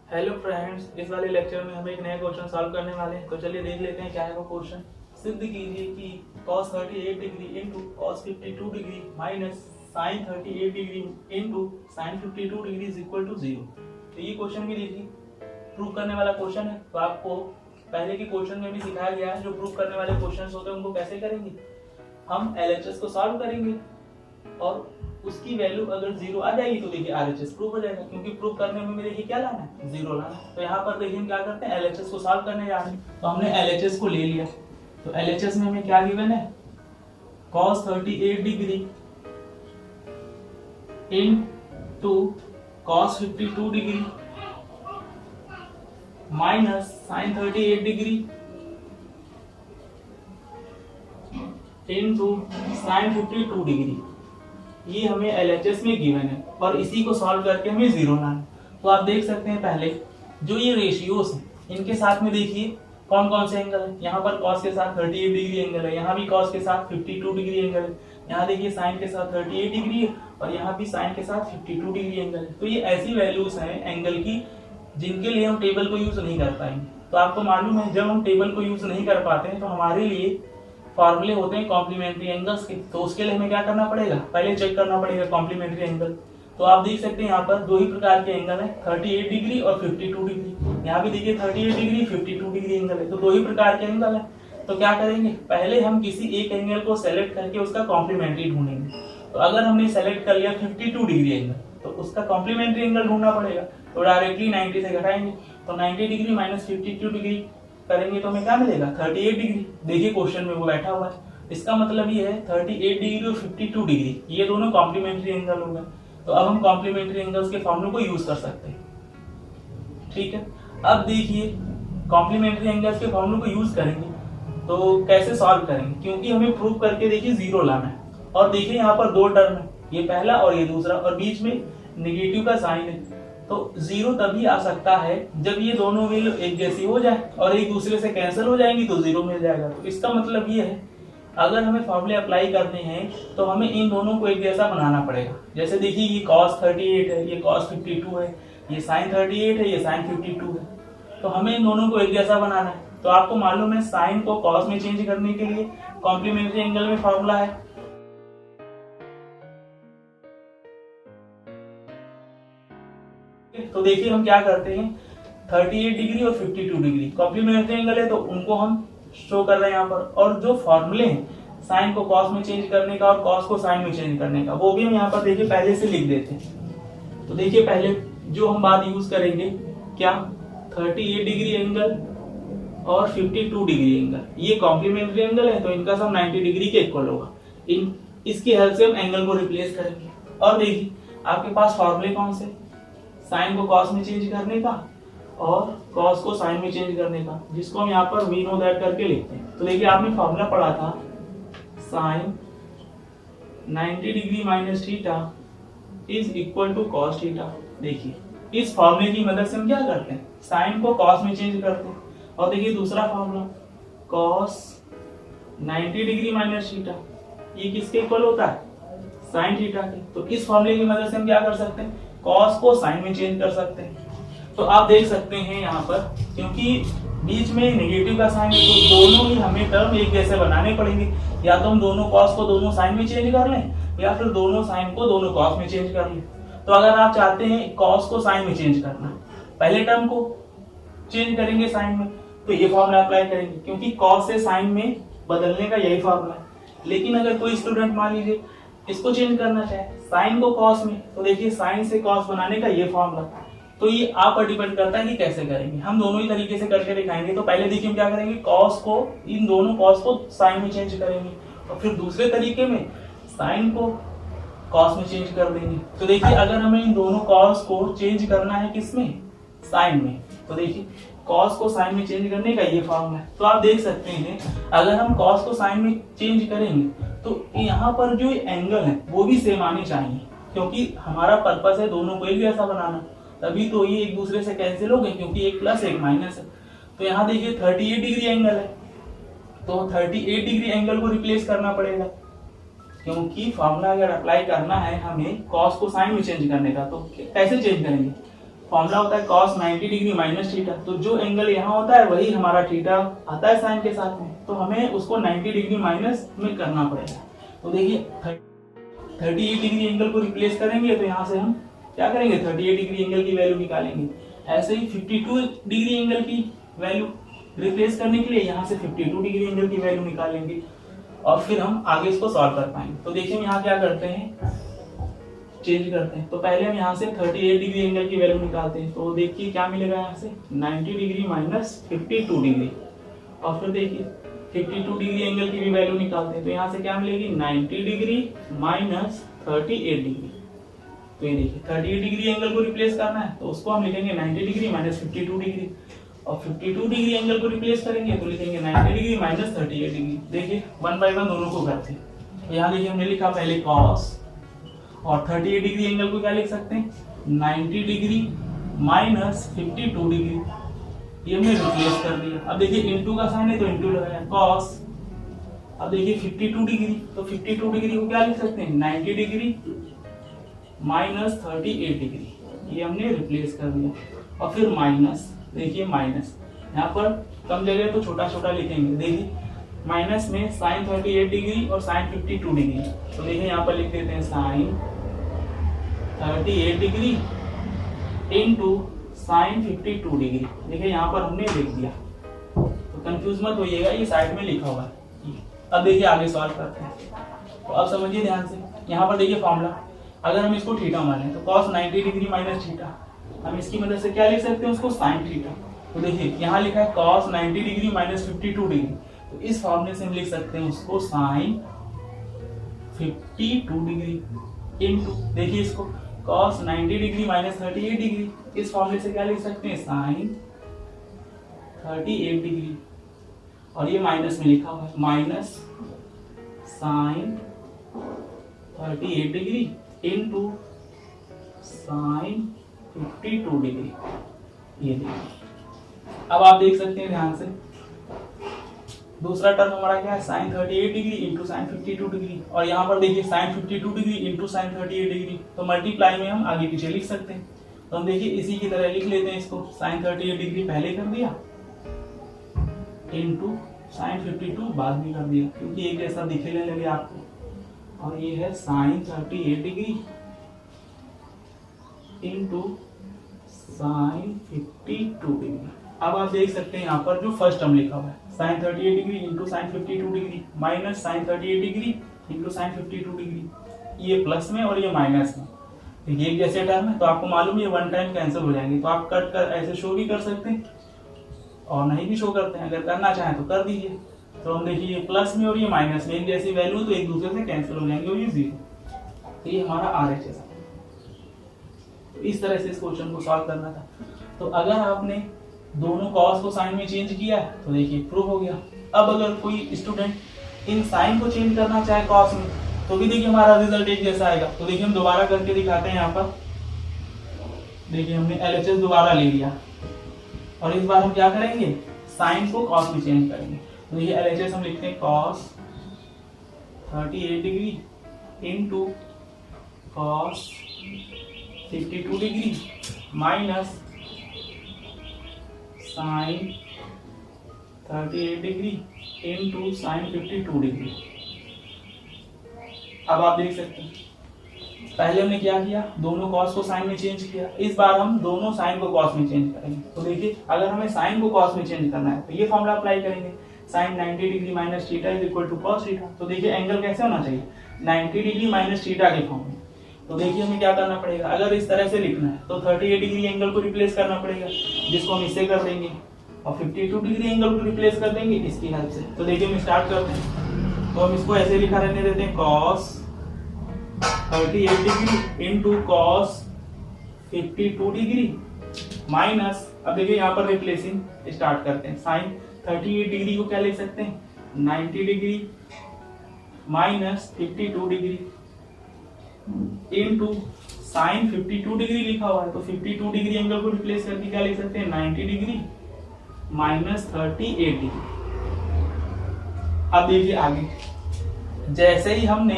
Hello friends, इस वाले lecture में हम एक नया क्वेश्चन सॉल्व करने वाले हैं। तो चलिए देख लेते हैं क्या है वो क्वेश्चन। सिद्ध कीजिए कि cos 38 degree into cos 52 degree minus sin 38 degree into sin 52 degree is equal to 0। तो ये क्वेश्चन भी देखिए, प्रूव करने वाला क्वेश्चन है। तो आपको पहले के क्वेश्चन में भी सिखाया गया है, जो प्रूव करने वाले क्वेश्चन होते हैं उनको कैसे करेंगे। हम LHS को सॉल्व करेंगे और उसकी वैल्यू अगर 0 आ जाएगी तो देखिए RHS प्रूव हो जाएगा, क्योंकि प्रूव करने में देखिए क्या लाना है, 0 लाना है। तो यहाँ पर देखिए हम क्या करते हैं, LHS को सॉल्व करने जा रहे हैं। तो हमने LHS को ले लिया। तो LHS में हमें क्या गिवन है, cos 38 degree into cos 52 degree minus sin 38 degree into sin 52 degree. ये हमें LHS में गिवन है और इसी को सॉल्व करके हमें 0 लाना है। तो आप देख सकते हैं पहले जो ये रेशियोज हैं इनके साथ में देखिए कौन कौन से एंगल है। यहाँ पर cos के साथ 38 डिग्री एंगल है, यहाँ भी cos के साथ 52 डिग्री एंगल है, यहाँ देखिए sin के साथ 38 डिग्री है और यहाँ भी sin के साथ 52 डिग्री एंगल है। तो ये ऐसी वैल्यूज हैं एंगल की जिनके लिए हम टेबल को यूज नहीं कर पाएंगे। तो आपको मालूम है जब हम टेबल को यूज नहीं कर पाते हैं तो हमारे लिए फॉर्मूले होते हैं कॉम्प्लीमेंट्री एंगल्स के। तो उसके लिए हमें क्या करना पड़ेगा, पहले चेक करना पड़ेगा कॉम्प्लीमेंट्री एंगल। तो आप देख सकते हैं यहाँ पर दो ही प्रकार के एंगल है, 38 डिग्री और 52 डिग्री। यहाँ भी देखिए 38 डिग्री 52 डिग्री एंगल है, तो दो ही प्रकार के एंगल है। तो क्या करेंगे, पहले हम किसी एक एंगल को सेलेक्ट करके उसका कॉम्प्लीमेंट्री ढूंढेंगे। तो अगर हमने सेलेक्ट कर लिया 52 डिग्री एंगल तो उसका कॉम्प्लीमेंट्री एंगल ढूंढना पड़ेगा। तो डायरेक्टली 90 से घटाएंगे, तो 90 डिग्री माइनस 52 डिग्री करेंगे तो हमें क्या मिलेगा, 38 डिग्री। देखिए क्वेश्चन में वो बैठा हुआ है, इसका मतलब ये है 38 डिग्री और 52 डिग्री ये दोनों कॉम्प्लीमेंट्री एंगल हो गए। तो अब हम कॉम्प्लीमेंट्री एंगल्स के फॉर्मूले को यूज कर सकते हैं। ठीक है, अब देखिए कॉम्प्लीमेंट्री एंगल्स के फॉर्मूले को यूज करेंगे तो कैसे सॉल्व करेंगे, क्योंकि हमें प्रूव करके देखिए 0 लाना है। और देखिए यहाँ पर दो टर्म है, ये पहला और ये दूसरा, और बीच में नेगेटिव का साइन है। तो 0 तभी आ सकता है जब ये दोनों वैल्यू एक जैसी हो जाए और एक दूसरे से कैंसिल हो जाएंगी तो 0 मिल जाएगा। तो इसका मतलब ये है अगर हमें फॉर्मूले अप्लाई करने हैं तो हमें इन दोनों को एक जैसा बनाना पड़ेगा। जैसे देखिए ये cos 38 है, ये cos 52 है, ये sin 38 है, ये sin 52 है। तो हमें इन दोनों को एक जैसा बनाना है। तो आपको मालूम है sin को cos में चेंज करने के लिए कॉम्प्लीमेंट्री एंगल में फॉर्मूला है। तो देखिए हम क्या करते हैं, 38 डिग्री और 52 डिग्री कॉम्प्लीमेंट्री एंगल है तो उनको हम शो कर रहे हैं यहाँ पर। और जो फॉर्मूले हैं साइन को कॉस में चेंज करने का और कॉस को साइन में चेंज करने का, वो भी हम यहाँ पर देखिए पहले से लिख देते हैं। तो देखिए पहले जो हम बात यूज करेंगे क्या, 38 डिग्री एंगल और 52 डिग्री एंगल ये कॉम्प्लीमेंट्री एंगल है तो इनका सम 90 डिग्री के इक्वल होगा। इसकी हेल्प से हम एंगल को रिप्लेस करेंगे। और देखिए आपके पास फॉर्मूले कौन से, साइन को कॉस में चेंज करने का और कॉस को साइन में चेंज करने का, जिसको हम यहाँ पर वी नो दैट करके लिखते हैं। तो देखिए आपने फॉर्मूला पढ़ा था sine 90 degree minus theta is equal to cos theta. देखिए इस फॉर्मूले की मदद से हम क्या करते हैं, साइन को कॉस में चेंज करते हैं। और देखिए दूसरा formula cos 90 degree minus theta ये किसके इक्वल होता है, साइन थीटा के। तो इस फॉर्मूले की मदद से हम क्या कर सकते हैं, कॉस को साइन में चेंज कर सकते हैं। तो आप देख सकते हैं यहाँ पर क्योंकि बीच में नेगेटिव का साइन है तो दोनों ही हमें टर्म एक जैसे बनाने पड़ेंगे। या तो हम दोनों कॉस को दोनों साइन में चेंज कर लें या फिर दोनों साइन को दोनों कॉस में चेंज कर लें। तो अगर आप चाहते हैं कॉस को साइन में चेंज करना, पहले टर्म को चेंज करेंगे साइन में, तो ये फॉर्मूला अप्लाई करेंगे क्योंकि कॉस से साइन में बदलने का यही फॉर्मूला है। लेकिन अगर कोई स्टूडेंट मान लीजिए इसको चेंज करना चाहे साइन को कॉस में, तो देखिए साइन से कॉस बनाने का ये फॉर्मूला। तो ये आप पर डिपेंड करता है कि कैसे करेंगे, हम दोनों ही तरीके से करके दिखाएंगे। तो पहले देखिए हम क्या करेंगे, कॉस को इन दोनों कॉस को साइन में चेंज करेंगे और फिर दूसरे तरीके में साइन को कॉस में चेंज कर देंगे। तो देखिए अगर हमें इन दोनों कॉस को चेंज करना है किसमें, साइन में, तो देखिए कॉस को साइन में चेंज करने का ये फॉर्मूला है। तो आप देख सकते हैं अगर हम कॉस को साइन में चेंज करेंगे तो यहाँ पर जो एंगल है वो भी सेम आने चाहिए, क्योंकि हमारा पर्पस है दोनों को एक जैसा बनाना। तभी तो ये एक दूसरे से कैंसिल हो गए क्योंकि एक प्लस एक माइनस है। तो यहाँ देखिए 38 डिग्री एंगल है तो 38 डिग्री एंगल को रिप्लेस करना पड़ेगा, क्योंकि फॉर्मूला अगर अप्लाई करना है हमें कॉस को साइन में चेंज करने का। तो कैसे चेंज करेंगे, फॉर्मूला होता है cos 90 डिग्री माइनस थीटा, तो जो एंगल यहाँ होता है वही हमारा थीटा आता है साइन के साथ में, तो हमें उसको 90 डिग्री माइनस में करना पड़ेगा। तो देखिए 38 डिग्री एंगल को रिप्लेस करेंगे तो यहाँ से हम क्या करेंगे, 38 डिग्री एंगल की वैल्यू निकालेंगे। ऐसे ही 52 डिग्री एंगल की वैल्यू रिप्लेस करने के लिए यहाँ से 52 डिग्री एंगल की वैल्यू निकालेंगे और फिर हम आगे इसको सॉल्व कर पाएंगे। तो देखिए यहाँ क्या करते हैं, चेंज करते हैं। तो पहले हम यहाँ से 38 डिग्री एंगल की वैल्यू निकालते हैं, तो देखिए क्या मिलेगा यहाँ से 90 डिग्री माइनस 52 डिग्री, और फिर देखिए 52 डिग्री एंगल की भी वैल्यू निकालते हैं, तो यहाँ से क्या मिलेगी 90 डिग्री माइनस 38 डिग्री। तो ये देखिए 38 डिग्री एंगल को रिप्लेस करना है तो उसको हम लिखेंगे 90 डिग्री माइनस 52 डिग्री, और 52 डिग्री एंगल को रिप्लेस करेंगे तो लिखेंगे 90 डिग्री माइनस 38 डिग्री। देखिए 1 बाय 1 दोनों को करते हैं। तो यहाँ देखिए हमने लिखा पहले cos, और 38 डिग्री एंगल को क्या लिख सकते हैं 90 डिग्री माइनस 52 डिग्री, ये हमने रिप्लेस कर दिया। अब देखिए इंटू का साइन है तो इंटू लगाया cos, अब देखिए 52 डिग्री, तो 52 डिग्री को क्या लिख सकते हैं 90 डिग्री माइनस 38 डिग्री, ये हमने रिप्लेस कर दिया। और फिर माइनस, देखिए माइनस यहाँ पर कम जगह तो छोटा छोटा लिखेंगे। देखिए माइनस में साइन 38 डिग्री और साइन 52 डिग्री, तो देखिए यहाँ पर लिख देते हैं sine 38 degree into sine 52 degree. देखिए यहाँ पर हमने लिख दिया, तो कंफ्यूज मत होइएगा, ये साइड में लिखा हुआ है। अब देखिए आगे सॉल्व करते हैं। तो अब समझिए ध्यान से, यहाँ पर देखिए फॉर्मूला, अगर हम इसको थीटा माने तो cos 90 डिग्री माइनस थीटा, हम इसकी मदद से क्या लिख सकते हैं उसको साइन थीटा। तो देखिए यहाँ लिखा है cos 90 डिग्री माइनस 52 डिग्री, तो इस फॉर्मूले से हम लिख सकते हैं उसको साइन 52 डिग्री इंटू, देखिए इसको cos 90 डिग्री माइनस 38 डिग्री, इस फॉर्मूले से क्या लिख सकते हैं साइन 38 डिग्री, और ये माइनस में लिखा हुआ है minus sine 38 degree into sine 52 degree. ये देखिए अब आप देख सकते हैं ध्यान से, दूसरा टर्म हमारा क्या है sine 38 degree into sine 52 degree, और यहाँ पर देखिए sine 52 degree into sine 38 degree, तो मल्टीप्लाई में हम आगे पीछे लिख सकते हैं। तो हम देखिए इसी की तरह लिख लेते हैं इसको, साइन 38 डिग्री पहले कर दिया इंटू साइन 52 बाद में कर दिया, क्योंकि एक जैसा दिखने लगे आपको। और ये है sine 38 degree into sine 52 degree. अब आप देख सकते हैं यहाँ पर जो फर्स्ट टर्म लिखा हुआ है sine 38 degree into sine 52 degree minus sine 38 degree into sine 52 degree, ये प्लस में और ये माइनस में, तो ये एक जैसे टर्म है, तो आपको मालूम है ये वन टाइम कैंसिल हो जाएंगे। तो आप कट कर ऐसे शो भी कर सकते हैं और नहीं भी शो करते हैं, अगर करना चाहें तो कर दीजिए। तो हम देखिए ये प्लस में और ये माइनस में एक जैसी वैल्यू तो एक दूसरे से कैंसिल हो जाएंगे और ये जीरो, तो ये हमारा RHS है। तो इस तरह से इस क्वेश्चन को सॉल्व करना था। तो अगर आपने दोनों कॉस को साइन में चेंज किया तो देखिए प्रूव हो गया। अब अगर कोई स्टूडेंट इन साइन को चेंज करना चाहे कॉस में तो भी देखिए हमारा रिजल्ट एक जैसा आएगा। तो देखिए हम दोबारा करके दिखाते हैं। यहाँ पर देखिए हमने LHS दोबारा ले लिया और इस बार हम क्या करेंगे साइन को कॉस में चेंज करेंगे। तो ये LHS हम लिखते हैं cos 38 degree into cos 52 degree minus sine 38 degree into sine 52 degree. अब आप देख सकते हैं पहले हमने क्या किया, दोनों कॉस को साइन में चेंज किया। इस बार हम दोनों साइन को कॉस में चेंज करेंगे। तो देखिए अगर हमें साइन को कॉस में चेंज करना है तो ये फॉर्मूला अप्लाई करेंगे, sine 90 degree minus theta is equal to cos theta. तो देखिए एंगल कैसे होना चाहिए 90 डिग्री माइनस थीटा के फॉर्म में। तो देखिए हमें क्या करना पड़ेगा, अगर इस तरह से लिखना है तो 38 डिग्री एंगल को रिप्लेस करना पड़ेगा, जिसको हम इससे कर देंगे, और 52 डिग्री एंगल को रिप्लेस कर देंगे इसकी हेल्प से। तो देखिए हम स्टार्ट करते हैं। तो हम इसको ऐसे लिखा रहने देते हैं cos 38 degree into cos 52 degree minus, अब देखिए यहाँ पर रिप्लेसिंग स्टार्ट करते हैं। साइन 38 डिग्री को क्या लिख सकते हैं 90 degree minus 52 degree into sine 52 degree लिखा हुआ है। तो 52 डिग्री एंगल को रिप्लेस करके क्या लिख सकते हैं 90 डिग्री माइनस 38 डिग्री। अब देखिए आगे जैसे ही हमने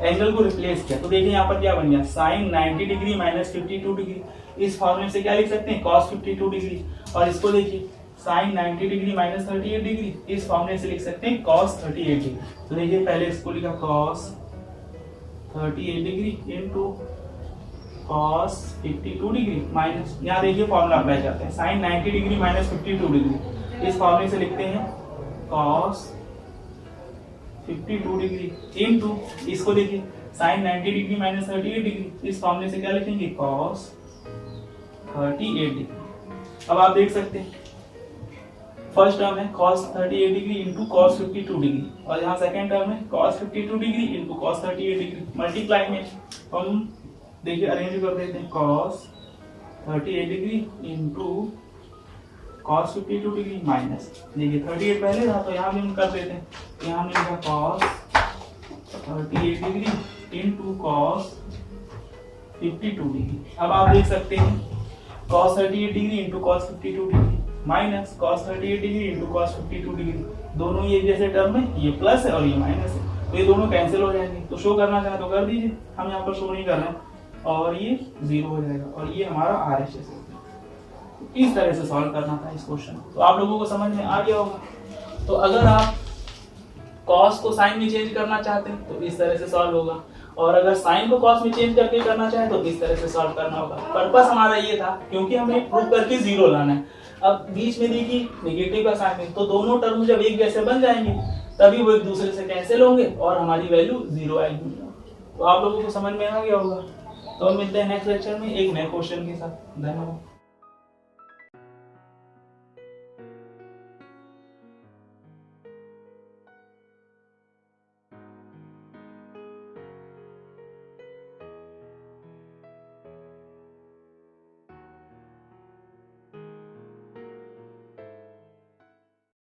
एंगल को रिप्लेस किया तो देखिए यहाँ पर क्या बन गया, साइन 90 डिग्री माइनस 52 डिग्री। इस फॉर्मूले से क्या लिख सकते हैं, कॉस 52 डिग्री। और इसको देखिए साइन 90 डिग्री माइनस 38 डिग्री, इस फॉर्मूले से लिख सकते हैं कॉस 38 डिग्री। तो देखिए पहले इसको लिखा cos 38 degree into cos 52 degree minus, यहाँ देखिए फॉर्मूला अप्लाई करते हैं, साइन 90 डिग्री माइनस 52 डिग्री, इस फॉर्मूले से लिखते हैं कॉस 52 डिग्री इनटू, इसको देखिए साइन 90 डिग्री माइनस 38 डिग्री, इस फॉर्मूले से क्या लिखेंगे, कॉस 38 डिग्री। अब आप देख सकते हैं फर्स्ट टर्म है cos 38 degree into cos 52 degree, और यहाँ सेकेंड टर्म है cos 52 degree into cos 38 degree. Multiply में हम देखिए अरेंज कर देते हैं cos 38 degree into cos 52 degree minus, देखिए 38 पहले था तो यहाँ भी हम कर देते हैं, यहाँ हमने लिखा cos 38 degree into cos 52 degree. अब आप देख सकते हैं cos 38 degree into cos 52 degree minus cos 38 degree into cos 52 degree, दोनों ये जैसे टर्म है, ये प्लस है और ये माइनस है, तो ये दोनों कैंसिल हो जाएंगे। तो शो करना चाहे तो कर दीजिए, हम यहाँ पर शो नहीं कर रहे हैं, और ये 0 हो जाएगा और ये हमारा RHS है। इस तरह से सॉल्व करना था इस क्वेश्चन को, तो आप लोगों को समझ में आ गया होगा। तो अगर आप cos को साइन में चेंज करना चाहते हैं तो इस तरह से सॉल्व होगा, और अगर साइन को cos में चेंज करके करना चाहे तो इस तरह से सॉल्व करना होगा। पर्पस हमारा ये था क्योंकि हमें प्रूव करके 0 लाना है। अब बीच में देखिए नेगेटिव का साइन है, तो दोनों टर्म जब एक जैसे बन जाएंगे तभी वो एक दूसरे से कैंसिल होंगे और हमारी वैल्यू 0 आएगी। तो आप लोगों को समझ में आ गया होगा। तो हम मिलते हैं नेक्स्ट लेक्चर में एक नए क्वेश्चन के साथ। धन्यवाद।